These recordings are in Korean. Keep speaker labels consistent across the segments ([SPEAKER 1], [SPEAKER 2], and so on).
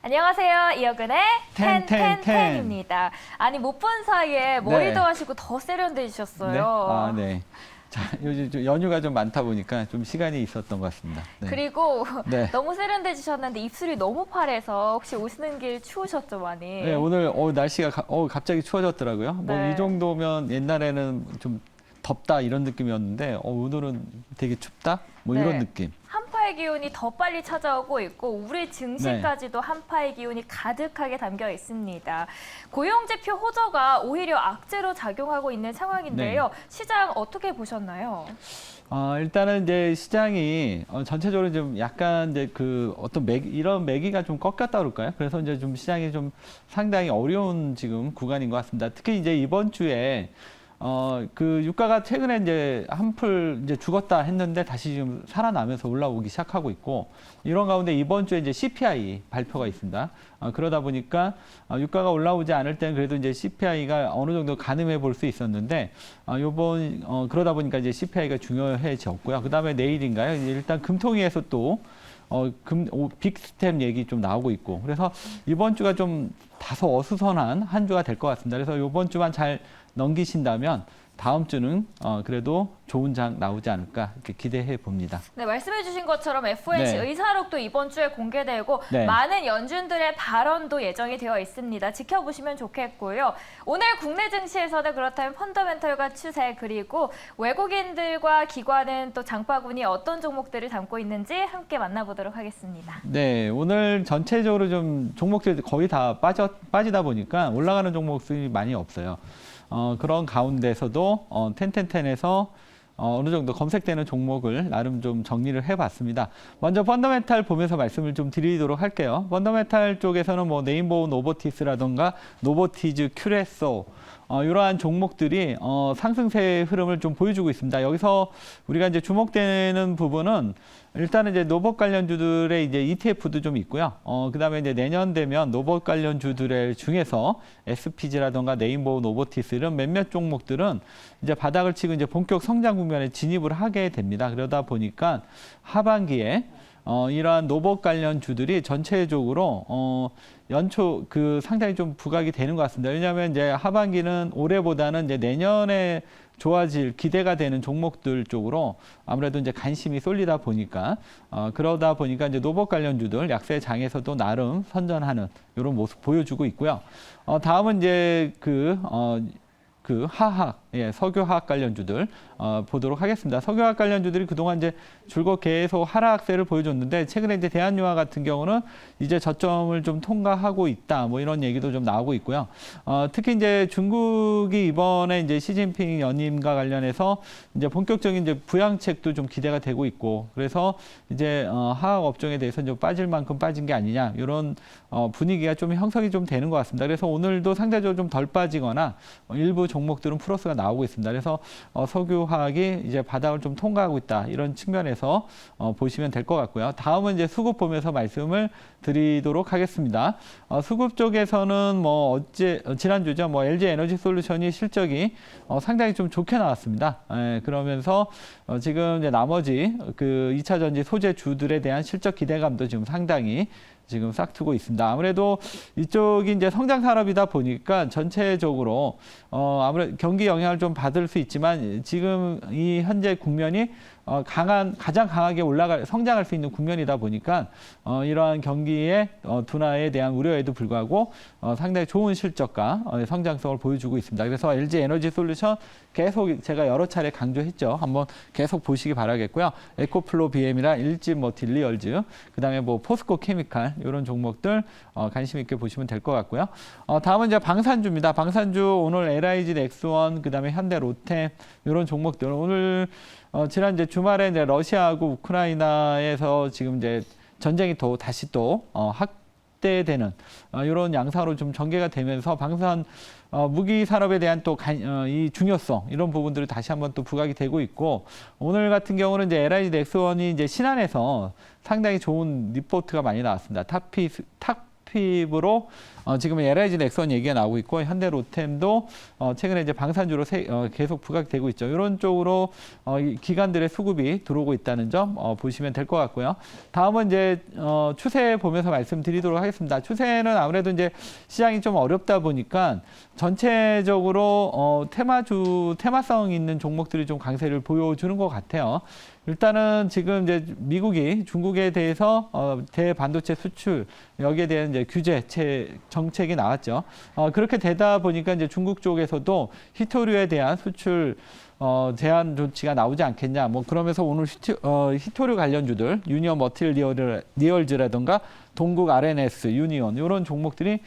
[SPEAKER 1] 안녕하세요. 이혁은의 텐텐텐입니다. 아니 못 본 사이에 머리도
[SPEAKER 2] 네.
[SPEAKER 1] 하시고 더 세련되셨어요.
[SPEAKER 2] 네. 네. 자, 요즘 좀 연휴가 좀 많다 보니까 좀 시간이 있었던 것 같습니다. 네.
[SPEAKER 1] 그리고
[SPEAKER 2] 네.
[SPEAKER 1] 너무 세련되지셨는데 입술이 너무 파래서 혹시 오시는 길 추우셨죠 많이?
[SPEAKER 2] 네, 오늘 날씨가 갑자기 추워졌더라고요. 뭐
[SPEAKER 1] 네.
[SPEAKER 2] 이 정도면 옛날에는 좀 덥다 이런 느낌이었는데 오늘은 되게 춥다? 뭐
[SPEAKER 1] 네.
[SPEAKER 2] 이런 느낌.
[SPEAKER 1] 한파의 기운이 더 빨리 찾아오고 있고 우리 증시까지도 한파의 기운이 가득하게 담겨 있습니다. 고용지표 호저가 오히려 악재로 작용하고 있는 상황인데요. 시장 어떻게 보셨나요?
[SPEAKER 2] 일단은 이제 시장이 전체적으로 좀 약간 이제 그 어떤 이런 매기가 좀 꺾였다 그럴까요? 그래서 이제 좀 시장이 좀 상당히 어려운 지금 구간인 것 같습니다. 특히 이제 이번 주에 그 유가가 최근에 이제 한풀 이제 죽었다 했는데 다시 지금 살아나면서 올라오기 시작하고 있고 이런 가운데 이번 주에 이제 CPI 발표가 있습니다. 그러다 보니까 유가가 올라오지 않을 때는 그래도 이제 CPI가 어느 정도 가늠해 볼 수 있었는데 그러다 보니까 이제 CPI가 중요해졌고요. 그다음에 내일인가요? 일단 금통위에서 또 빅스텝 얘기 좀 나오고 있고 그래서 이번 주가 좀 다소 어수선한 한 주가 될 것 같습니다. 그래서 이번 주만 잘 넘기신다면 다음 주는 그래도 좋은 장 나오지 않을까 이렇게 기대해 봅니다.
[SPEAKER 1] 네, 말씀해주신 것처럼 FOMC
[SPEAKER 2] 네.
[SPEAKER 1] 의사록도 이번 주에 공개되고
[SPEAKER 2] 네.
[SPEAKER 1] 많은 연준들의 발언도 예정이 되어 있습니다. 지켜보시면 좋겠고요. 오늘 국내 증시에서는 그렇다면 펀더멘털과 추세 그리고 외국인들과 기관은 또 장바구니 어떤 종목들을 담고 있는지 함께 만나보도록 하겠습니다.
[SPEAKER 2] 네, 오늘 전체적으로 좀 종목들이 거의 다 빠지다 보니까 올라가는 종목들이 많이 없어요. 그런 가운데서도 텐텐텐에서 어느 정도 검색되는 종목을 나름 좀 정리를 해봤습니다. 먼저 펀더멘탈 보면서 말씀을 좀 드리도록 할게요. 펀더멘탈 쪽에서는 뭐 네임보 노보티스라던가 노보티즈, 큐레소 이러한 종목들이 상승세 흐름을 좀 보여주고 있습니다. 여기서 우리가 이제 주목되는 부분은 일단은 이제 노봇 관련주들의 이제 ETF도 좀 있고요. 그다음에 이제 내년 되면 노봇 관련주들의 중에서 SPG라던가 네임보 노보티스 이런 몇몇 종목들은 이제 바닥을 치고 이제 본격 성장 국면에 진입을 하게 됩니다. 그러다 보니까 하반기에 이러한 노봇 관련 주들이 전체적으로 연초 상당히 좀 부각이 되는 것 같습니다. 왜냐하면 이제 하반기는 올해보다는 이제 내년에 좋아질 기대가 되는 종목들 쪽으로 아무래도 이제 관심이 쏠리다 보니까 그러다 보니까 이제 노봇 관련주들 약세 장에서도 나름 선전하는 이런 모습 보여주고 있고요. 다음은 이제 화학, 석유화학 관련주들 보도록 하겠습니다. 석유화학 관련주들이 그동안 이제 줄곧 계속 하락세를 보여줬는데 최근에 이제 대한유화 같은 경우는 이제 저점을 좀 통과하고 있다. 뭐 이런 얘기도 좀 나오고 있고요. 특히 이제 중국이 이번에 이제 시진핑 연임과 관련해서 이제 본격적인 이제 부양책도 좀 기대가 되고 있고 그래서 이제 화학 업종에 대해서 좀 빠질 만큼 빠진 게 아니냐 이런 분위기가 좀 형성이 좀 되는 것 같습니다. 그래서 오늘도 상대적으로 좀 덜 빠지거나 일부 종목들은 플러스가 나오고 있습니다. 그래서 석유화학이 이제 바닥을 좀 통과하고 있다 이런 측면에서 보시면 될 것 같고요. 다음은 이제 수급 보면서 말씀을 드리도록 하겠습니다. 수급 쪽에서는 뭐 지난주죠. 뭐 LG 에너지 솔루션이 실적이 상당히 좀 좋게 나왔습니다. 그러면서 지금 이제 나머지 그 2차 전지 소재 주들에 대한 실적 기대감도 지금 상당히 지금 싹트고 있습니다. 아무래도 이쪽이 이제 성장 산업이다 보니까 전체적으로 아무래도 경기 영향을 좀 받을 수 있지만 지금 이 현재 국면이 가장 강하게 성장할 수 있는 국면이다 보니까 이러한 경기의 둔화에 대한 우려에도 불구하고 상당히 좋은 실적과 성장성을 보여주고 있습니다. 그래서 LG 에너지 솔루션 계속 제가 여러 차례 강조했죠. 한번 계속 보시기 바라겠고요. 에코플로 BM이나 일지 뭐 딜리얼즈, 그다음에 뭐 포스코 케미칼 이런 종목들 관심 있게 보시면 될 것 같고요. 다음은 이제 방산주입니다. 방산주 오늘 LIG 넥스원, 그다음에 현대 롯데 이런 종목들 오늘 지난 이제 주말에 이제 러시아하고 우크라이나에서 지금 이제 전쟁이 다시 또 확대되는 이런 양상으로 좀 전개가 되면서 방산 무기 산업에 대한 또 이 중요성 이런 부분들이 다시 한번 또 부각이 되고 있고 오늘 같은 경우는 이제 LIG 넥스원이 이제 신한에서 상당히 좋은 리포트가 많이 나왔습니다. SPIB로 지금 LIG 넥선 얘기가 나오고 있고 현대로템도 최근에 이제 방산주로 계속 부각되고 있죠. 이런 쪽으로 이 기관들의 수급이 들어오고 있다는 점 보시면 될 것 같고요. 다음은 이제 추세 보면서 말씀드리도록 하겠습니다. 추세는 아무래도 이제 시장이 좀 어렵다 보니까 전체적으로 테마성 있는 종목들이 좀 강세를 보여주는 것 같아요. 일단은 지금 이제 미국이 중국에 대해서 대반도체 수출 여기에 대한 이제 규제 정책이 나왔죠. 그렇게 되다 보니까 이제 중국 쪽에서도 히토류에 대한 수출 제한 조치가 나오지 않겠냐. 뭐 그러면서 오늘 히토류 관련주들 유니온 머티리얼즈라든가 동국 RNS, 유니온 이런 종목들이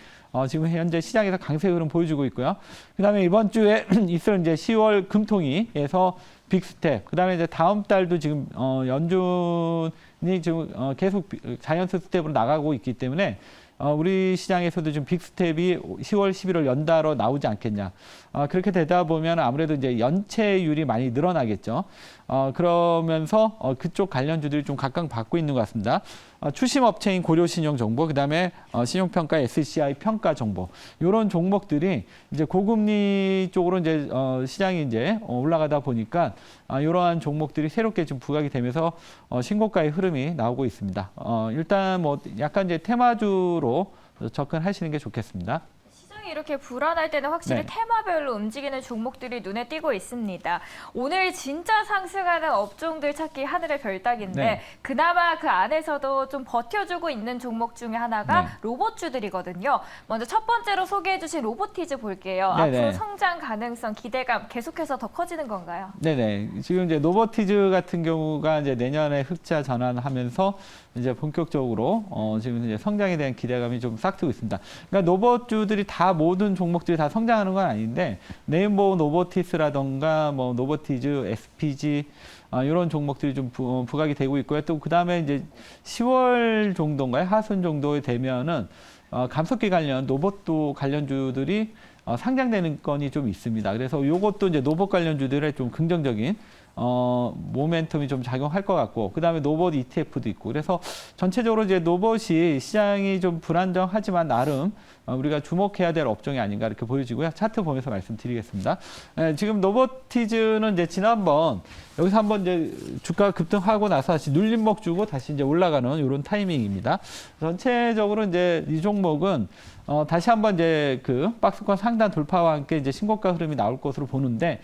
[SPEAKER 2] 지금 현재 시장에서 강세 흐름 보여주고 있고요. 그다음에 이번 주에 있을 이제 10월 금통위에서 빅스텝, 그다음에 이제 다음 달도 지금 연준이 지금 계속 자이언트 스텝으로 나가고 있기 때문에 우리 시장에서도 지금 빅스텝이 10월, 11월 연달아 나오지 않겠냐. 그렇게 되다 보면 아무래도 이제 연체율이 많이 늘어나겠죠. 그러면서 그쪽 관련주들이 좀 각광받고 있는 것 같습니다. 추심 업체인 고려신용정보, 그다음에 신용평가 SCI 평가 정보 이런 종목들이 이제 고금리 쪽으로 이제 시장이 이제 올라가다 보니까 이러한 종목들이 새롭게 좀 부각이 되면서 신고가의 흐름이 나오고 있습니다. 일단 뭐 약간 이제 테마주로 접근하시는 게 좋겠습니다.
[SPEAKER 1] 시장이 이렇게 불안할 때는 확실히
[SPEAKER 2] 네.
[SPEAKER 1] 테마별로 움직이는 종목들이 눈에 띄고 있습니다. 오늘 진짜 상승하는 업종들 찾기 하늘의 별따기인데
[SPEAKER 2] 네.
[SPEAKER 1] 그나마 그 안에서도 좀 버텨주고 있는 종목 중에 하나가
[SPEAKER 2] 네.
[SPEAKER 1] 로봇주들이거든요. 먼저 첫 번째로 소개해 주신 로보티즈 볼게요.
[SPEAKER 2] 네네.
[SPEAKER 1] 앞으로 성장 가능성, 기대감 계속해서 더 커지는 건가요?
[SPEAKER 2] 네네. 지금 이제 노버티즈 같은 경우가 이제 내년에 흑자 전환하면서 이제 본격적으로 지금 이제 성장에 대한 기대감이 좀 싹트고 있습니다. 그러니까 노버주들이 다 모든 종목들이 다 성장하는 건 아닌데 네임보 노버티스라던가 뭐 노버티즈, SPG 이런 종목들이 좀 부각이 되고 있고요. 또 그다음에 이제 10월 정도인가요? 하순 정도에 되면은 감속기 관련 로봇도 관련주들이 상장되는 건이 좀 있습니다. 그래서 이것도 이제 로봇 관련주들의 좀 긍정적인 모멘텀이 좀 작용할 것 같고, 그 다음에 로봇 ETF도 있고, 그래서 전체적으로 이제 로봇이 시장이 좀 불안정하지만 나름 우리가 주목해야 될 업종이 아닌가 이렇게 보여지고요. 차트 보면서 말씀드리겠습니다. 지금 노버티즈는 이제 지난번 여기서 한번 이제 주가 급등하고 나서 다시 눌림목 주고 다시 이제 올라가는 이런 타이밍입니다. 전체적으로 이제 이 종목은 다시 한번 이제 그 박스권 상단 돌파와 함께 이제 신고가 흐름이 나올 것으로 보는데,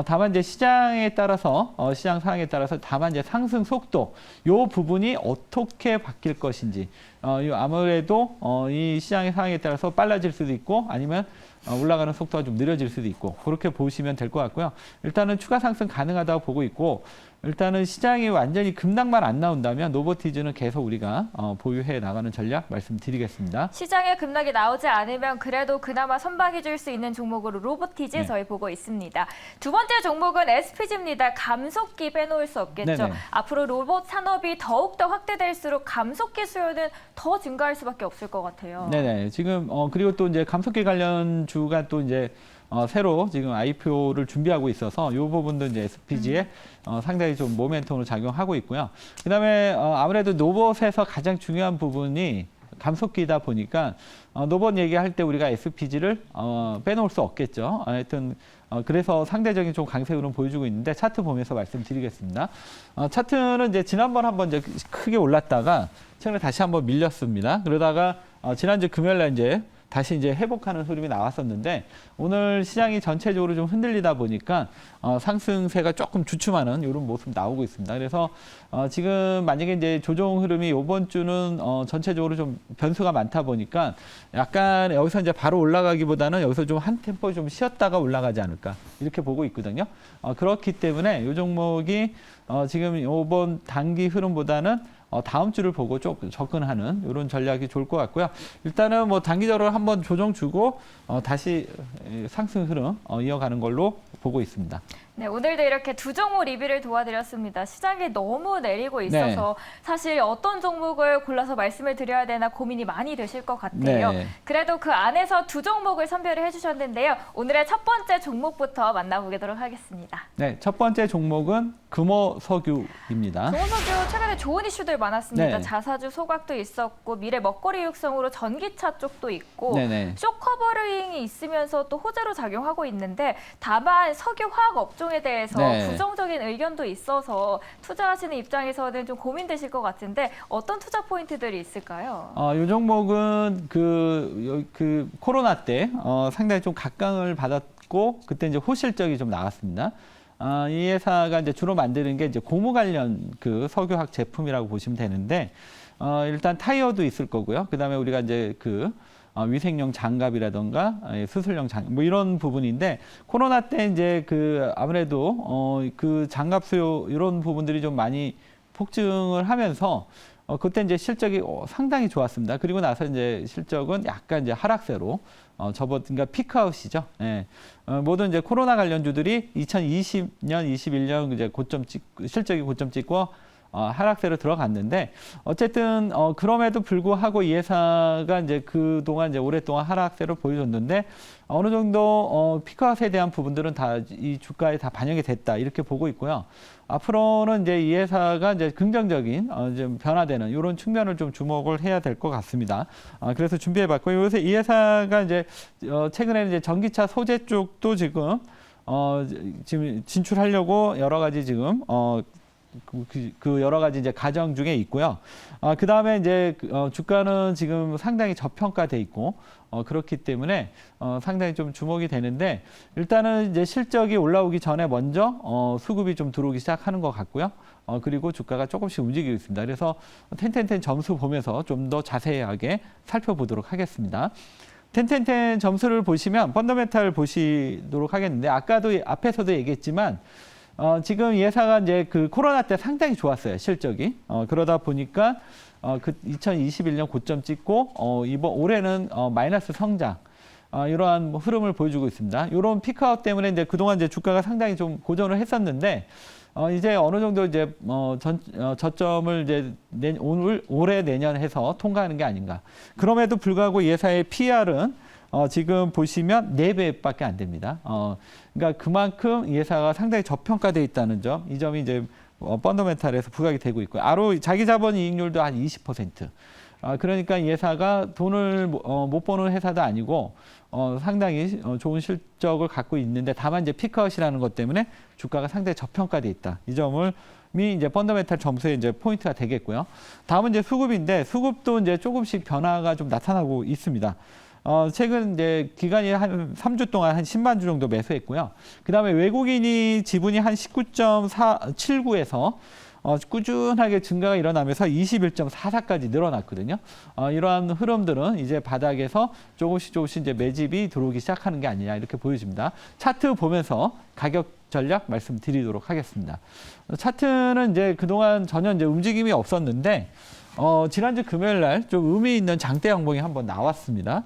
[SPEAKER 2] 다만 이제 시장에 따라서 시장 상황에 따라서 다만 이제 상승 속도 요 부분이 어떻게 바뀔 것인지 아무래도 이 시장의 상황에 따라서 빨라질 수도 있고 아니면 올라가는 속도가 좀 느려질 수도 있고 그렇게 보시면 될 것 같고요. 일단은 추가 상승 가능하다고 보고 있고, 일단은 시장이 완전히 급락만 안 나온다면 노버티즈는 계속 우리가 보유해 나가는 전략 말씀드리겠습니다.
[SPEAKER 1] 시장에 급락이 나오지 않으면 그래도 그나마 선박이 줄 수 있는 종목으로 로보티즈
[SPEAKER 2] 네.
[SPEAKER 1] 저희 보고 있습니다. 두 번째 종목은 SPG입니다. 감속기 빼놓을 수 없겠죠.
[SPEAKER 2] 네네.
[SPEAKER 1] 앞으로 로봇 산업이 더욱더 확대될수록 감속기 수요는 더 증가할 수밖에 없을 것 같아요.
[SPEAKER 2] 네네. 지금 그리고 또 이제 감속기 관련 주가 또 이제 새로 지금 IPO를 준비하고 있어서 이 부분도 이제 SPG에 상당히 좀 모멘텀으로 작용하고 있고요. 그다음에 아무래도 로봇에서 가장 중요한 부분이 감속기다 보니까 로봇 얘기할 때 우리가 SPG를 빼놓을 수 없겠죠. 하여튼 그래서 상대적인 좀 강세 흐름 보여주고 있는데 차트 보면서 말씀드리겠습니다. 차트는 이제 지난번 한번 이제 크게 올랐다가 최근에 다시 한번 밀렸습니다. 그러다가 지난주 금요일날 이제 다시 이제 회복하는 흐름이 나왔었는데, 오늘 시장이 전체적으로 좀 흔들리다 보니까 상승세가 조금 주춤하는 이런 모습 나오고 있습니다. 그래서 지금 만약에 이제 조정 흐름이 이번 주는 전체적으로 좀 변수가 많다 보니까 약간 여기서 이제 바로 올라가기보다는 여기서 좀 한 템포 좀 쉬었다가 올라가지 않을까 이렇게 보고 있거든요. 그렇기 때문에 이 종목이 지금 이번 단기 흐름보다는 다음 주를 보고 조금 접근하는 이런 전략이 좋을 것 같고요. 일단은 뭐 단기적으로 한번 조정 주고 다시 상승 흐름 이어가는 걸로 보고 있습니다.
[SPEAKER 1] 네, 오늘도 이렇게 두 종목 리뷰를 도와드렸습니다. 시장이 너무 내리고 있어서 사실 어떤 종목을 골라서 말씀을 드려야 되나 고민이 많이 되실 것 같아요.
[SPEAKER 2] 네.
[SPEAKER 1] 그래도 그 안에서 두 종목을 선별을 해주셨는데요. 오늘의 첫 번째 종목부터 만나보도록 하겠습니다.
[SPEAKER 2] 네, 첫 번째 종목은 금호석유입니다.
[SPEAKER 1] 금호석유 최근에 좋은 이슈들 많았습니다.
[SPEAKER 2] 네.
[SPEAKER 1] 자사주 소각도 있었고 미래 먹거리 육성으로 전기차 쪽도 있고
[SPEAKER 2] 네네.
[SPEAKER 1] 쇼커버링이 있으면서 또 호재로 작용하고 있는데 다만 석유화학 업종에 대해서
[SPEAKER 2] 네.
[SPEAKER 1] 부정적인 의견도 있어서 투자하시는 입장에서는 좀 고민되실 것 같은데 어떤 투자 포인트들이 있을까요?
[SPEAKER 2] 이 종목은 그 코로나 때 상당히 좀 각광을 받았고 그때 이제 호실적이 좀 나왔습니다. 이 회사가 이제 주로 만드는 게 이제 고무 관련 그 석유화학 제품이라고 보시면 되는데 일단 타이어도 있을 거고요. 그다음에 우리가 이제 위생용 장갑이라던가 수술용 장갑 뭐 이런 부분인데 코로나 때 이제 아무래도 그 장갑 수요 이런 부분들이 좀 많이 폭증을 하면서 그때 이제 실적이 상당히 좋았습니다. 그리고 나서 이제 실적은 약간 이제 하락세로 그러니까 피크아웃이죠. 예. 모든 이제 코로나 관련주들이 2020년, 21년 이제 실적이 고점 찍고 하락세로 들어갔는데 어쨌든 그럼에도 불구하고 이 회사가 이제 그동안 이제 오랫동안 하락세를 보여줬는데 어느 정도 피크아웃에 대한 부분들은 다 이 주가에 다 반영이 됐다 이렇게 보고 있고요. 앞으로는 이제 이 회사가 이제 긍정적인 좀 변화되는 이런 측면을 좀 주목을 해야 될 것 같습니다. 그래서 준비해봤고요. 요새 이 회사가 이제 최근에는 이제 전기차 소재 쪽도 지금 진출하려고 여러 가지 지금 여러 가지 이제 과정 중에 있고요. 그 다음에 이제 주가는 지금 상당히 저평가돼 있고 그렇기 때문에 상당히 좀 주목이 되는데 일단은 이제 실적이 올라오기 전에 먼저 수급이 좀 들어오기 시작하는 것 같고요. 그리고 주가가 조금씩 움직이고 있습니다. 그래서 텐텐텐 점수 보면서 좀 더 자세하게 살펴보도록 하겠습니다. 텐텐텐 점수를 보시면 펀더멘탈 보시도록 하겠는데 아까도 앞에서도 얘기했지만 지금 이 회사가 이제 그 코로나 때 상당히 좋았어요, 실적이. 그러다 보니까 2021년 고점 찍고 올해는 마이너스 성장. 이러한 흐름을 보여주고 있습니다. 이런 피크아웃 때문에 이제 그동안 이제 주가가 상당히 좀 고전을 했었는데 이제 어느 정도 이제 저점을 이제 올해 내년 해서 통과하는 게 아닌가. 그럼에도 불구하고 이 회사의 PR은 지금 보시면 4배밖에 안 됩니다. 그러니까 그만큼 이 회사가 상당히 저평가되어 있다는 점, 이 점이 이제 펀더멘탈에서 부각이 되고 있고요. 자기 자본 이익률도 한 20%. 그러니까 이 회사가 돈을 못 버는 회사도 아니고 상당히 좋은 실적을 갖고 있는데 다만 이제 피크아웃이라는 것 때문에 주가가 상당히 저평가되어 있다. 이 점을 이제 펀더멘탈 점수의 이제 포인트가 되겠고요. 다음은 이제 수급인데 수급도 이제 조금씩 변화가 좀 나타나고 있습니다. 최근 이제 기간이 한 3주 동안 한 10만 주 정도 매수했고요. 그다음에 외국인이 지분이 한 19.79에서 꾸준하게 증가가 일어나면서 21.44까지 늘어났거든요. 이러한 흐름들은 이제 바닥에서 조금씩 이제 매집이 들어오기 시작하는 게 아니냐 이렇게 보여집니다. 차트 보면서 가격 전략 말씀드리도록 하겠습니다. 차트는 이제 그동안 전혀 이제 움직임이 없었는데 지난주 금요일 날 좀 의미 있는 장대 양봉이 한번 나왔습니다.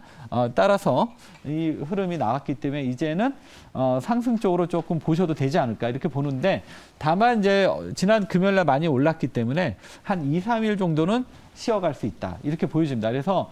[SPEAKER 2] 따라서 이 흐름이 나왔기 때문에 이제는 상승 쪽으로 조금 보셔도 되지 않을까 이렇게 보는데 다만 이제 지난 금요일 날 많이 올랐기 때문에 한 2, 3일 정도는 쉬어갈 수 있다 이렇게 보여집니다. 그래서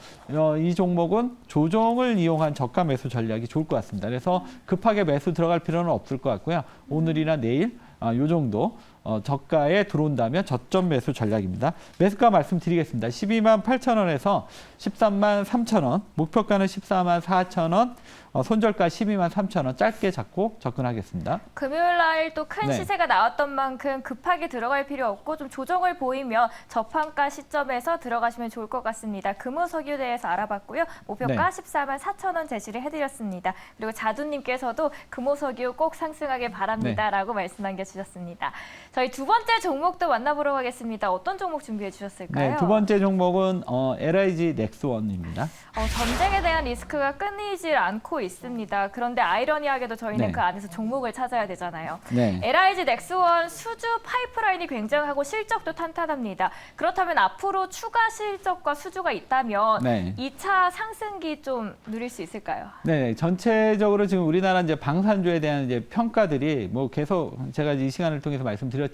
[SPEAKER 2] 이 종목은 조정을 이용한 저가 매수 전략이 좋을 것 같습니다. 그래서 급하게 매수 들어갈 필요는 없을 것 같고요. 오늘이나 내일 요 정도 저가에 들어온다면 저점 매수 전략입니다. 매수가 말씀드리겠습니다. 12만 8천 원에서 13만 3천 원, 목표가는 14만 4천 원, 손절가 12만 3천 원 짧게 잡고 접근하겠습니다.
[SPEAKER 1] 금요일 날 또 큰
[SPEAKER 2] 네.
[SPEAKER 1] 시세가 나왔던 만큼 급하게 들어갈 필요 없고 좀 조정을 보이며 저판가 시점에서 들어가시면 좋을 것 같습니다. 금호석유에 대해서 알아봤고요. 목표가
[SPEAKER 2] 네.
[SPEAKER 1] 14만 4천 원 제시를 해드렸습니다. 그리고 자두님께서도 금호석유 꼭 상승하게 바랍니다라고 말씀 남겨주셨습니다. 저희 두 번째 종목도 만나보러 가겠습니다. 어떤 종목 준비해 주셨을까요?
[SPEAKER 2] 네, 두 번째 종목은 LIG 넥스원입니다.
[SPEAKER 1] 전쟁에 대한 리스크가 끊이질 않고 있습니다. 그런데 아이러니하게도 저희는
[SPEAKER 2] 네.
[SPEAKER 1] 그 안에서 종목을 찾아야 되잖아요.
[SPEAKER 2] 네.
[SPEAKER 1] LIG 넥스원 수주 파이프라인이 굉장하고 실적도 탄탄합니다. 그렇다면 앞으로 추가 실적과 수주가 있다면
[SPEAKER 2] 네.
[SPEAKER 1] 2차 상승기 좀 누릴 수 있을까요?
[SPEAKER 2] 네, 전체적으로 지금 우리나라 이제 방산주에 대한 이제 평가들이 뭐 계속 제가 이 시간을 통해서 말씀드렸지만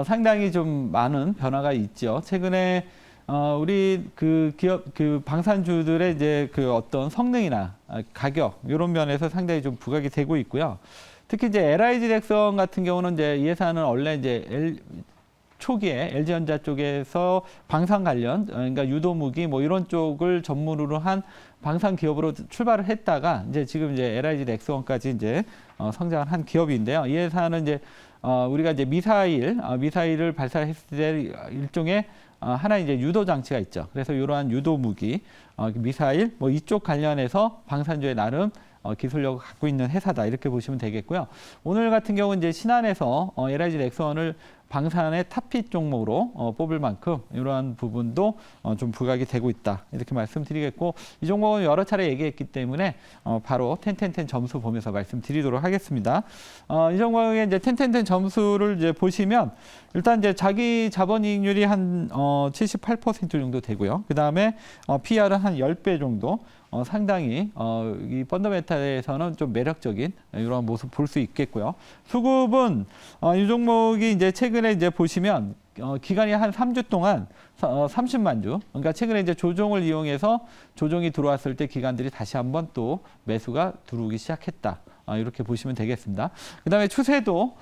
[SPEAKER 2] 상당히 좀 많은 변화가 있죠. 최근에 우리 그 기업 그 방산주들의 이제 그 어떤 성능이나 가격 이런 면에서 상당히 좀 부각이 되고 있고요. 특히 이제 LIG 넥스원 같은 경우는 이제 이 회사는 원래 이제 초기에 LG전자 쪽에서 방산 관련, 그러니까 유도무기 뭐 이런 쪽을 전문으로 한 방산 기업으로 출발을 했다가 이제 지금 이제 LIG 넥스원까지 이제 성장을 한 기업인데요. 이 회사는 이제 우리가 이제 미사일을 발사했을 때 일종의 하나 이제 유도 장치가 있죠. 그래서 이러한 유도 무기, 미사일 뭐 이쪽 관련해서 방산주에 나름 기술력을 갖고 있는 회사다 이렇게 보시면 되겠고요. 오늘 같은 경우는 이제 신한에서 LIG 넥스원을 방산의 탑핏 종목으로 뽑을 만큼 이러한 부분도 좀 부각이 되고 있다 이렇게 말씀드리겠고, 이 종목은 여러 차례 얘기했기 때문에 바로 텐텐텐 점수 보면서 말씀드리도록 하겠습니다. 이 종목의 이제 텐텐텐 점수를 이제 보시면 일단 이제 자기 자본이익률이 한 78% 정도 되고요. 그 다음에 PR은 한 10배 정도. 상당히 이 펀더멘탈에서는 좀 매력적인 이런 모습 볼 수 있겠고요. 수급은 이 종목이 이제 최근에 이제 보시면 기간이 한 3주 동안 30만 주. 그러니까 최근에 이제 조정을 이용해서 조정이 들어왔을 때 기관들이 다시 한번 또 매수가 들어오기 시작했다. 이렇게 보시면 되겠습니다. 그다음에 추세도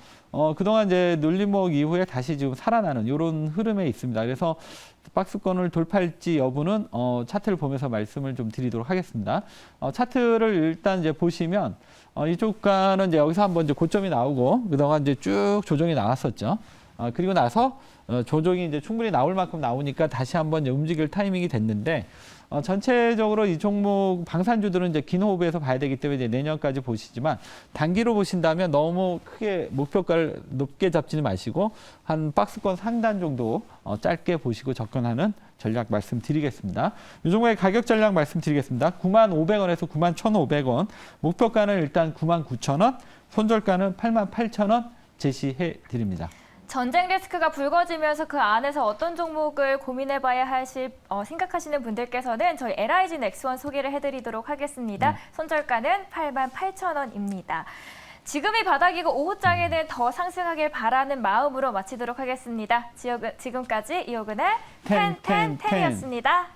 [SPEAKER 2] 그동안 이제 눌림목 이후에 다시 지금 살아나는 이런 흐름에 있습니다. 그래서 박스권을 돌파할지 여부는 차트를 보면서 말씀을 좀 드리도록 하겠습니다. 차트를 일단 이제 보시면 이쪽 가는 이제 여기서 한번 이제 고점이 나오고 그동안 이제 쭉 조정이 나왔었죠. 그리고 나서 조정이 이제 충분히 나올 만큼 나오니까 다시 한번 이제 움직일 타이밍이 됐는데, 전체적으로 이 종목 방산주들은 이제 긴 호흡에서 봐야 되기 때문에 이제 내년까지 보시지만, 단기로 보신다면 너무 크게 목표가를 높게 잡지는 마시고 한 박스권 상단 정도 짧게 보시고 접근하는 전략 말씀드리겠습니다. 이 종목의 가격 전략 말씀드리겠습니다. 95,000원에서 91,500원, 목표가는 일단 99,000원, 손절가는 88,000원 제시해 드립니다.
[SPEAKER 1] 전쟁 리스크가 불거지면서 그 안에서 어떤 종목을 고민해봐야 하실 생각하시는 분들께서는 저희 LIG 넥스원 소개를 해드리도록 하겠습니다. 손절가는 88,000원입니다. 지금이 바닥이고 오후장에는 더 상승하길 바라는 마음으로 마치도록 하겠습니다. 지금까지 이호근의 텐텐텐이었습니다.